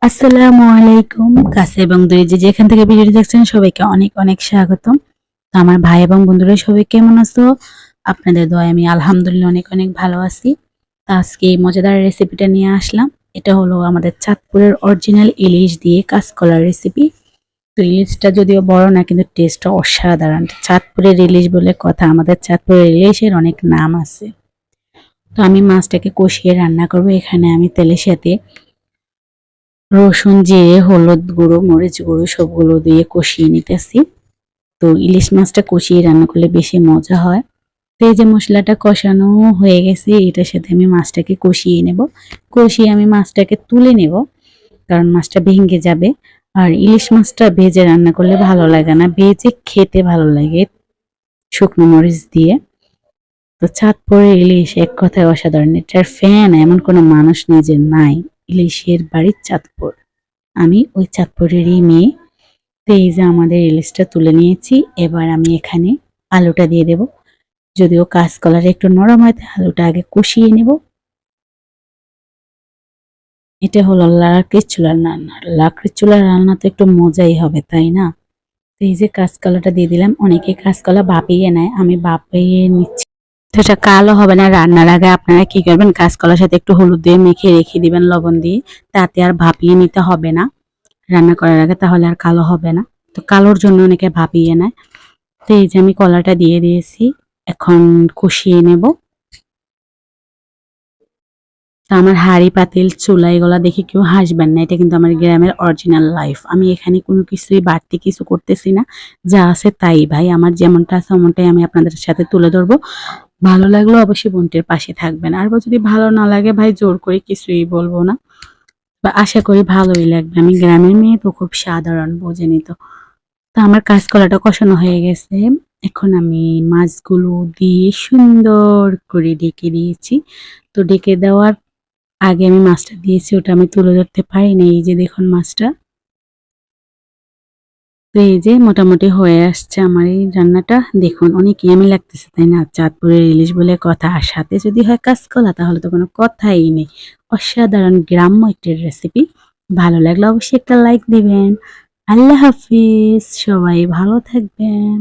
আসসালামু আলাইকুম। কাছে এবং দূরে যে যেখান থেকে ভিডিওটি দেখছেন সবাইকে অনেক অনেক স্বাগতম। তো আমার ভাই এবং বন্ধুরা সবাই কেমন আছো? আপনাদের দোয়ায় আমি আলহামদুলিল্লাহ অনেক অনেক ভালো আছি। তো আজকে এই মজাদার রেসিপিটা নিয়ে আসলাম। এটা হলো আমাদের চাঁদপুরের অরিজিনাল ইলিশ দিয়ে কাঁচকলার রেসিপি। তো ইলিশটা যদিও বড় না কিন্তু টেস্টটা অসাধারণ। চাঁদপুরের ইলিশ বলে কথা, আমাদের চাঁদপুরের ইলিশের অনেক নাম আছে। তো আমি মাছটাকে কষিয়ে রান্না করব। এখানে আমি তেলের সাথে রসুন, জিরে, হলুদ গুঁড়ো, মরিচ গুঁড়ো সবগুলো দিয়ে কষিয়ে নিতেছি। তো ইলিশ মাছটা কষিয়ে রান্না করলে বেশি মজা হয়। তো এই যে মশলাটা কষানো হয়ে গেছে, এটার সাথে আমি মাছটাকে কষিয়ে নেব। কষিয়ে আমি মাছটাকে তুলে নেব, কারণ মাছটা ভেঙে যাবে। আর ইলিশ মাছটা ভেজে রান্না করলে ভালো লাগে না, ভেজে খেতে ভালো লাগে শুকনো মরিচ দিয়ে। তো চাঁদপুরের ইলিশ এক কথায় অসাধারণ। এটার ফ্যান এমন কোনো মানুষ নেই যে নাই। ইলিশের বাড়ি চাঁদপুর, আমি ওই চাঁদপুরেরই মেয়ে। তো এই যে আমাদের ইলিশটা তুলে নিয়েছি, এবার আমি এখানে আলুটা দিয়ে দেব। যদিও কাঁচকলাটা একটু নরম হয়, তাই আলুটা আগে কষিয়ে নেব। এটা হলো লাকড়ির চুলার রান্না। লাকড়ির চুলার রান্না তো একটু মজাই হবে, তাই না? তো এই যে কাঁচকলাটা দিয়ে দিলাম। অনেকে কাঁচকলা ভাপিয়ে নেয়, আমি ভাপিয়ে নিচ্ছি। তো এটা কালো হবে না। রান্নার আগে আপনারা কি করবেন, কাঁচকলার সাথে একটু হলুদ দিয়ে মেখে রেখে দিবেন, লবণ দিয়ে। তাতে আর ভাপিয়ে নিতে হবে না রান্না করার আগে, তাহলে আর কালো হবে না। তো কালোর জন্য অনেকে ভাপিয়ে নেয়। তো এই যে আমি কলাটা দিয়ে দিয়েছি, এখন কষিয়ে নেব। তো আমার হাঁড়ি পাতিল চুলা এগুলা দেখে কেউ হাসবেন না, এটা কিন্তু আমার গ্রামের অরিজিনাল লাইফ। আমি এখানে কোনো কিছুই বাড়তি কিছু করতেছি না, যা আছে তাই ভাই। আমার যেমনটা আছে অমনটাই আমি আপনাদের সাথে তুলে ধরবো। ভালো লাগলো অবশ্যই বোনটির পাশে থাকবেন, আর যদি ভালো না লাগে ভাই জোর করে কিছুই বলবো না, বা আশা করি ভালোই লাগবে। আমি গ্রামের মেয়ে তো, খুব সাধারণ, বোঝেনি তো। তো আমার কাঁচকলাটা কষানো হয়ে গেছে। এখন আমি মাছগুলো দিয়ে সুন্দর করে ঢেকে দিয়েছি। তো ঢেকে দেওয়ার আগে আমি মাছটা দিয়েছি, ওটা আমি তুলে ধরতে পারিনি। এই যে দেখুন মাছটা। তো এই যে মোটামুটি হয়ে আসছে আমার এই রান্নাটা। দেখুন অনেক ইয়ামি লাগতেছে, তাই না? চাঁদপুরের ইলিশ বলে কথা, আর সাথে যদি হয় কাঁচকলা তাহলে তো কোনো কথাই নেই। অসাধারণ গ্রাম্য একটি রেসিপি। ভালো লাগলে অবশ্যই একটা লাইক দিবেন। আল্লাহ হাফিজ, সবাই ভালো থাকবেন।